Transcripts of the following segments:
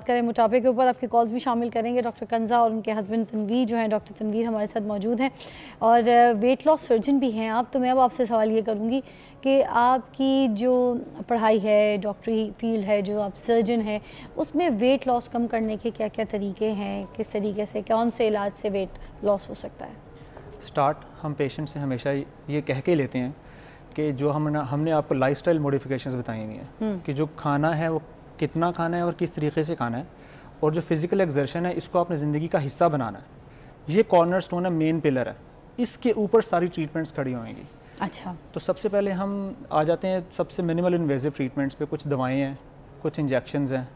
करें मोटापे के ऊपर। आपकी कॉल्स भी शामिल करेंगे। डॉक्टर कंजा और उनके हस्बैंड तनवीर जो हैं, डॉक्टर तनवीर हमारे साथ मौजूद हैं और वेट लॉस सर्जन भी हैं आप। तो मैं अब आपसे सवाल ये करूँगी कि आपकी जो पढ़ाई है, डॉक्टरी फील्ड है, जो आप सर्जन हैं, उसमें वेट लॉस कम करने के क्या क्या तरीके हैं, किस तरीके से, कौन से इलाज से वेट लॉस हो सकता है? स्टार्ट हम पेशेंट से हमेशा ये कह के लेते हैं कि जो हमने आपको लाइफस्टाइल मॉडिफिकेशंस बताई हुई हैं कि जो खाना है वो कितना खाना है और किस तरीके से खाना है, और जो फिज़िकल एक्सर्शन है इसको आपने ज़िंदगी का हिस्सा बनाना है। ये कॉर्नर स्टोन है, मेन पिलर है, इसके ऊपर सारी ट्रीटमेंट्स खड़ी होंगी। अच्छा, तो सबसे पहले हम आ जाते हैं सबसे मिनिमल इन्वेजिव ट्रीटमेंट्स पे। कुछ दवाएँ हैं, कुछ इंजेक्शंस हैं,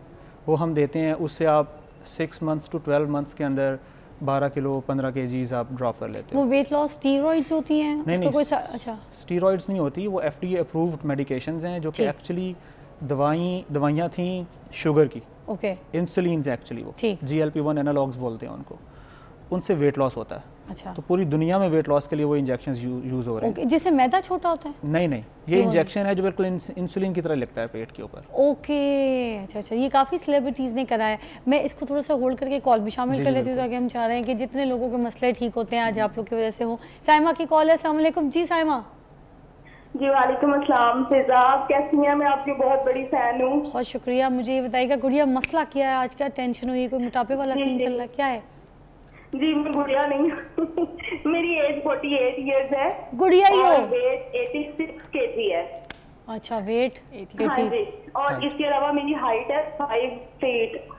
वो हम देते हैं। उससे आप 6 मंथ्स टू 12 मंथ्स के अंदर 12 किलो 15 kgs आप ड्रॉप कर लेते हो। वो वेट लॉस स्टीरॉइड्स होती हैं? नहीं, अच्छा, स्टीरॉइड्स नहीं होती, वो FDA अप्रूव्ड मेडिकेशंस हैं जो कि एक्चुअली दवाइयाँ थी शुगर की। ओके, इंसुलिन एक्चुअली वो GLP-1 एनालॉग्स बोलते हैं उनको, उनसे वेट लॉस होता है। अच्छा, तो पूरी दुनिया में वेट लॉस के लिए वो इंजेक्शंस यूज़ हो रहे हैं। जिससे मैदा छोटा होता है? नहीं, ये इंजेक्शन है जो बिल्कुल इंसुलिन की तरह लगता है पेट के ऊपर। ओके, अच्छा, ये काफ़ी सेलिब्रिटीज़ ने कराया है। मैं इसको थोड़ा सा होल्ड करके कॉल भी शामिल कर लेती हूँ ताकि हम चाह रहे हैं कि जितने लोगों के मसले ठीक होते हैं आज आप लोग की वजह से हो। साइमा की कॉल है। अस्सलाम वालेकुम जी साइमा। जी वालेकुम अस्सलाम। फिजा आप कैसी हैं? मैं आपकी बहुत बड़ी फैन हूँ। बहुत शुक्रिया। मुझे ये बताइएगा गुड़िया, मसला क्या है आज? क्या टेंशन हुई? कोई मोटापे वाला सीन चल रहा है? क्या है? जी मैं गुड़िया नहीं हूँ मेरी एज 48 इयर्स है। गुड़िया ही हो? वेट 86 kg है। अच्छा, वेट 80। हाँ जी, और इसके अलावा मेरी हाइट है 5 फीट।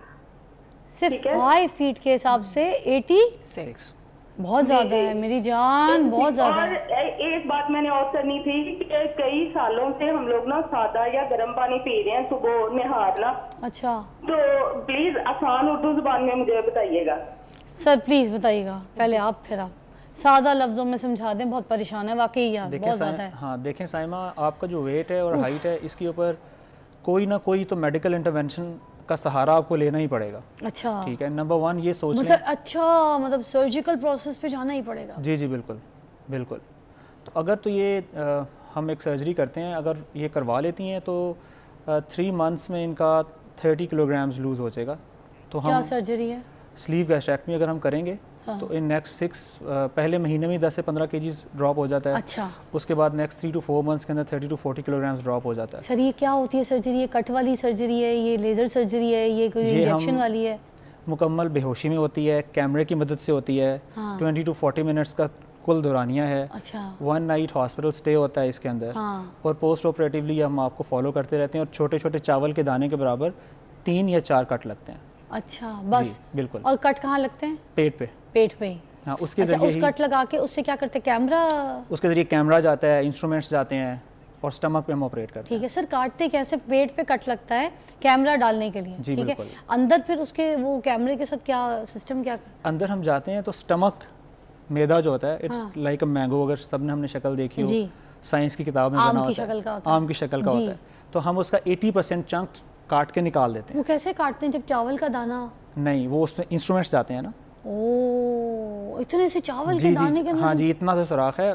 सिर्फ 5 फीट के हिसाब से 86? बहुत ज्यादा है मेरी जान, बहुत ज्यादा है। एक बात मैंने और करनी थी कि कई सालों से हम लोग ना सादा या गर्म पानी पी रहे हैं सुबह निहारना। अच्छा, तो प्लीज आसान उर्दू जुबान में मुझे बताइएगा। सर प्लीज बताइएगा, पहले आप फिर आप सादा लफ्जों में समझा दें। बहुत परेशान है वाकई यार, बहुत ज्यादा है। हाँ देखें साइमा, आपका जो वेट है और हाइट है इसके ऊपर कोई ना कोई तो मेडिकल इंटरवेंशन का सहारा आपको लेना ही पड़ेगा। अच्छा, ठीक है। नंबर 1 ये सोच लें। अच्छा, मतलब सर्जिकल प्रोसेस पे जाना ही पड़ेगा? जी बिल्कुल बिल्कुल। तो अगर तो ये हम एक सर्जरी करते हैं, अगर ये करवा लेती हैं तो 3 मंथ्स में इनका 30 किलोग्राम्स लूज़ हो जाएगा। तो हम क्या सर्जरी है? स्लीव गैस्ट्रेक्टमी अगर हम करेंगे तो इन नेक्स्ट 6 पहले महीने में 10 से 15 kgs ड्रॉप हो जाता है। अच्छा, उसके बाद नेक्स्ट 3 to 4 मंथ्स के अंदर 30 to 40 किलोग्राम्स ड्रॉप हो जाता है। सर ये क्या होती है सर्जरी? ये कट वाली सर्जरी है, ये लेज़र सर्जरी है, ये कोई इंजेक्शन वाली है? मुकम्मल बेहोशी में होती है, कैमरे की मदद से होती है। 20 to 40 मिनट्स का कुल दौरानिया है। अच्छा, 1 नाइट हॉस्पिटल स्टे होता है इसके अंदर। और पोस्ट ऑपरेटिवली हम आपको फॉलो करते रहते हैं और छोटे छोटे चावल के दाने के बराबर 3 या 4 कट लगते हैं। अच्छा, बस? बिल्कुल। और कट कहाँ लगते हैं? पेट पे। पेट पे? हाँ, उसके अच्छा, जरिए उस कट लगा के उससे क्या करते हैं? कैमरा? उसके जरिए कैमरा जाता है, इंस्ट्रूमेंट्स जाते हैं और स्टमक पे हम ऑपरेट करते हैं। ठीक है सर, काटते कैसे? पेट पे कट लगता है कैमरा डालने के लिए? जी ठीक है। अंदर फिर उसके वो कैमरे के साथ क्या सिस्टम? क्या अंदर हम जाते हैं तो स्टमक मैदा जो होता है, इट्स लाइक अ मैंगो। अगर सबने हमने शक्ल देखी हो साइंस की किताब में बना होता है, आम की शक्ल का होता है। तो हम उसका 80% चंक काट के निकाल देते हैं। वो कैसे काटते हैं जब चावल का दाना? नहीं, वो उसमें इंस्ट्रूमेंट्स जाते हैं ना। ओह, इतने से चावल के दाने के अंदर? हाँ जी, इतना से सुराख है,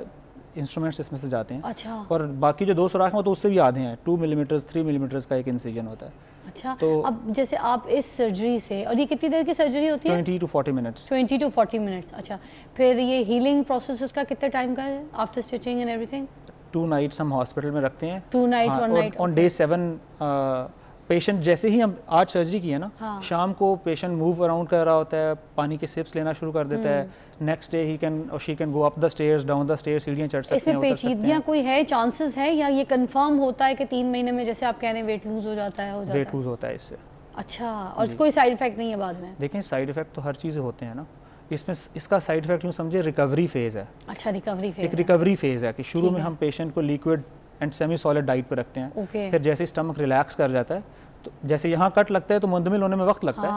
इंस्ट्रूमेंट्स इसमें से जाते हैं। अच्छा। और बाकी जो 2 सुराख हैं तो उससे भी आधे हैं। 2 मिलीमीटर 3 मिलीमीटर का एक इंसिजन होता है। अच्छा, तो अब जैसे आप इस सर्जरी से, और ये कितनी देर की सर्जरी होती है? 20 to 40 मिनट्स। 20 to 40 minutes. अच्छा, फिर ये हीलिंग प्रोसेस उसका कितने टाइम का है after stitching and everything? 2 nights हम हॉस्पिटल में रखते हैं। 2 nights 1 night. On day 7 patient जैसे ही हम आज सर्जरी की है ना, शाम को पेशेंट मूव अराउंड कर रहा होता है, पानी के सिप्स लेना शुरू कर देता है। नेक्स्ट डे ही कैन और she can go up the stairs, down the stairs, सीढ़ियां चढ़ सकते हैं। इसमें पेचीदगियां कोई है, चांसेस है, या ये कंफर्म होता है कि 3 महीने में जैसे आप कह रहे हैं वेट लूज हो जाता है? वेट लूज होता है इससे। अच्छा, और कोई साइड इफेक्ट नहीं है बाद में? देखें, साइड इफेक्ट तो हर चीज़ होते हैं ना, इसमें इसका साइड इफेक्ट यूँ समझे रिकवरी फेज है। अच्छा, रिकवरी फेज। एक रिकवरी फेज है कि शुरू में हम पेशेंट को liquid and semi solid diet पर रखते हैं। फिर जैसे स्टमक रिलैक्स कर जाता है, तो जैसे यहाँ कट लगता है तो मुंदमिल होने में वक्त लगता है,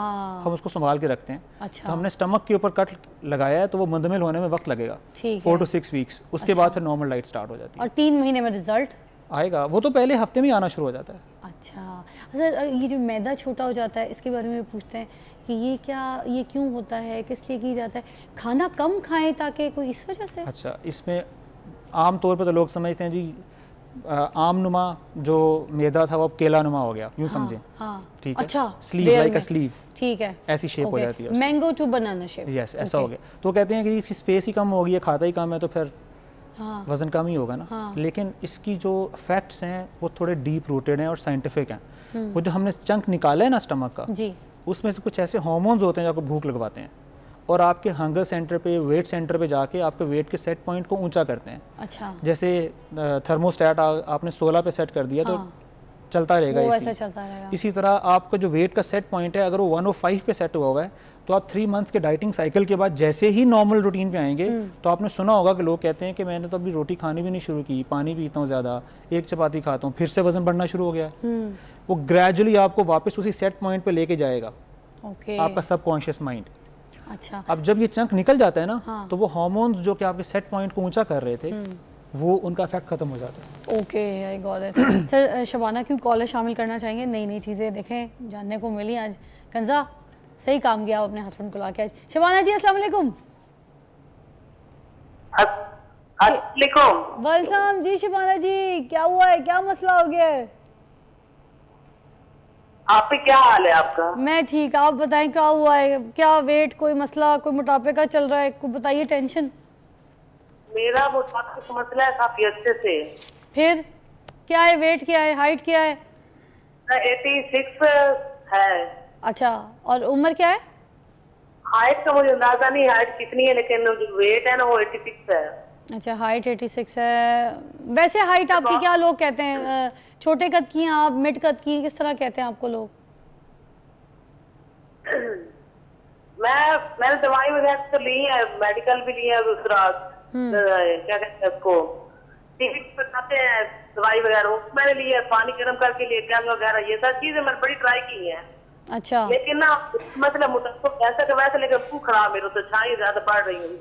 हम उसको संभाल के रखते हैं। अच्छा। तो हमने स्टमक के ऊपर कट लगाया है तो वो मुंदमिल होने में वक्त लगेगा 4 to 6 वीक्स। उसके बाद फिर नॉर्मल डाइट स्टार्ट हो जाती है। और 3 महीने में रिजल्ट आएगा? वो तो पहले हफ्ते में आना शुरू हो जाता है। अच्छा सर, ये जो मैदा छोटा हो जाता है इसके बारे में पूछते हैं कि ये क्यों होता है, किस लिए की जाता है? खाना कम खाएं ताकि कोई इस वजह से? अच्छा, इसमें आम तौर पर तो लोग समझते हैं जी आम नुमा जो मैदा था वो अब केला नुमा हो गया, यूँ समझे। ठीक है, अच्छा, स्लीव लाइक अ स्लीव, ठीक है, ऐसी शेप हो जाती है, mango to banana shape. Yes, ऐसा हो गया। तो कहते हैं कि इसकी स्पेस ही कम हो गई है, खाता ही कम है, तो फिर वज़न कम ही होगा ना। लेकिन इसकी जो फैक्ट्स हैं वो थोड़े डीप रूटेड हैं और साइंटिफिक हैं। वो जो हमने चंक निकाला है ना स्टमक का जी, उसमें से कुछ ऐसे हार्मोन्स होते हैं जो आपको भूख लगवाते हैं और आपके हंगर सेंटर पे, वेट सेंटर पे जाके आपके वेट के सेट पॉइंट को ऊंचा करते हैं। अच्छा, जैसे थर्मोस्टेट आपने 16 पे सेट कर दिया तो चलता रहेगा, इसी तरह आपका जो वेट का सेट पॉइंट है अगर वो 105 पे सेट हुआ है तो आप 3 मंथ्स के डाइटिंग साइकिल के बाद जैसे ही नॉर्मल रूटीन पे आएंगे तो आपने सुना होगा कि लोग कहते हैं कि मैंने तो अभी रोटी खानी भी नहीं शुरू की, पानी पीता हूँ ज़्यादा, एक चपाती खाता हूँ, फिर से वजन बढ़ना शुरू हो गया। वो ग्रेजुअली आपको वापस उसी सेट पॉइंट पे लेके जाएगा, आपका सबकॉन्शियस माइंड। अच्छा, अब जब ये चंक निकल जाता है ना तो वो हार्मोन्स जो कि आपके सेट पॉइंट को ऊंचा कर रहे थे वो उनका इफेक्ट खत्म हो जाता है। Okay, I got it. Sir Shabana क्यों कॉलर शामिल करना चाहेंगे, नई नई चीज़ें देखें जानने को मिली आज। कंजा सही काम किया अपने हस्बैंड को लाके आज। शबाना जी अस्सलाम वालेकुम। वालेकुम जी। शबाना जी क्या हुआ है, क्या मसला हो गया है? आप पे क्या हाल है आपका? मैं ठीक, आप बताएं क्या हुआ है, क्या वेट कोई मसला, कोई मोटापे का चल रहा है, कोई बताइए टेंशन। मेरा मोटापे का मसला है काफी अच्छे से। फिर क्या है, वेट क्या है, हाइट क्या है? 86 है। अच्छा, और उम्र क्या है? हाइट का मुझे अंदाजा नहीं हाइट कितनी है, लेकिन जो वेट है ना वो 86 है। अच्छा, हाइट 86 है। वैसे हाइट आपकी क्या लोग कहते हैं, छोटे कद की हैं आप, मिड कद की हैं, किस तरह कहते हैं आपको लोग? मैंने दवाई वगैरह तो ली है, मेडिकल भी ली है, दूसरा क्या कहते हैं उसको, टीवी पे बताते हैं दवाई वगैरह, वो मैंने ली है, पानी गर्म करके लिए टंग वगैरह, ये सब चीजें मैंने बड़ी ट्राई की है। अच्छा, लेकिन ना मतलब वैसा का वैसा, लेकिन भूख खराब मेरे तो छाई ज्यादा पड़ रही हूँ।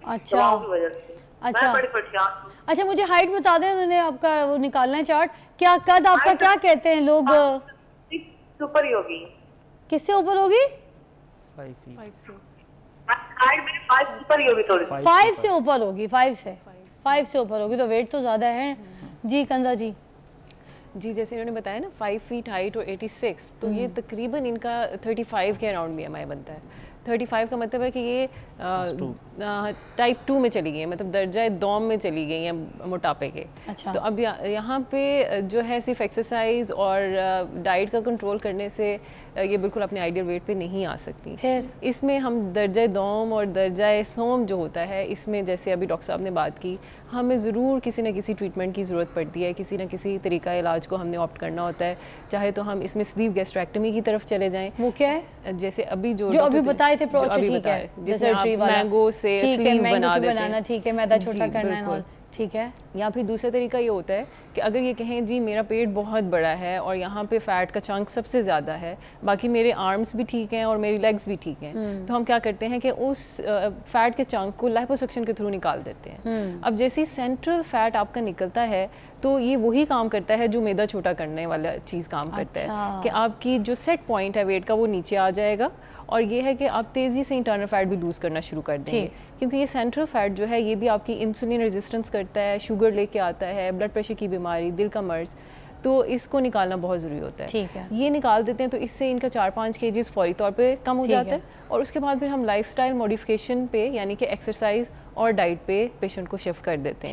अच्छा, वजह से मैं बड़ी परेशान। अच्छा, मुझे हाइट बता दें, उन्होंने आपका वो निकालना है चार्ट, क्या कद आपका क्या कहते हैं लोग? ऊपर ही होगी। किससे ऊपर होगी? 5 से। हाइट मेरी 5 से ऊपर ही होगी थोड़ी। 5 से ऊपर होगी, 5 से ऊपर होगी तो वेट तो ज़्यादा है जी। कंजा जी जैसे इन्होंने बताया ना 5 फीट हाइट और 86, तो ये तकरीबन इनका 35 के अराउंड BMI बनता है। 35 का मतलब है कि ये टाइप 2 में चली गई है, मतलब दर्जा दौम में चली गई है मोटापे के। अच्छा। तो अब यहाँ पे जो है सिर्फ एक्सरसाइज और डाइट का कंट्रोल करने से ये बिल्कुल अपने आइडियल वेट पे नहीं आ सकती। फिर इसमें हम दर्जा दौम और दर्जा सोम जो होता है, इसमें जैसे अभी डॉक्टर साहब ने बात की, हमें ज़रूर किसी न किसी ट्रीटमेंट की ज़रूरत पड़ती है, किसी न किसी तरीका इलाज को हमने ऑप्ट करना होता है, चाहे तो हम इसमें स्लीव गैस्ट्रेक्टमी की तरफ चले जाएं। वो क्या है? जैसे अभी जो अभी बताए थे, ठीक है, जैसे मैंगो से स्लीव बना देते हैं, ठीक है, मैदा छोटा करना है, ठीक है। या फिर दूसरा तरीका ये होता है कि अगर ये कहें जी मेरा पेट बहुत बड़ा है और यहाँ पे फ़ैट का चंक सबसे ज़्यादा है, बाकी मेरे आर्म्स भी ठीक हैं और मेरी लेग्स भी ठीक हैं, तो हम क्या करते हैं कि उस फ़ैट के चंक को लिपोसक्शन के थ्रू निकाल देते हैं। अब जैसे सेंट्रल फ़ैट आपका निकलता है तो ये वही काम करता है जो मैदा छोटा करने वाला चीज़ काम करता है, कि आपकी जो सेट पॉइंट है वेट का वो नीचे आ जाएगा, और ये है कि आप तेज़ी से इंटरनल फैट भी लूज़ करना शुरू कर देंगे, क्योंकि ये सेंट्रल फैट जो है ये भी आपकी इंसुलिन रेजिस्टेंस करता है, शुगर लेके आता है, ब्लड प्रेशर की बीमारी, दिल का मर्ज, तो इसको निकालना बहुत ज़रूरी होता है। ठीक है, ये निकाल देते हैं तो इससे इनका 4-5 kg फौरी तौर पे कम हो जाता है, और उसके बाद फिर हम लाइफस्टाइल मॉडिफिकेशन पे यानी कि एक्सरसाइज और डाइट पे पेशेंट को शिफ्ट कर देते हैं।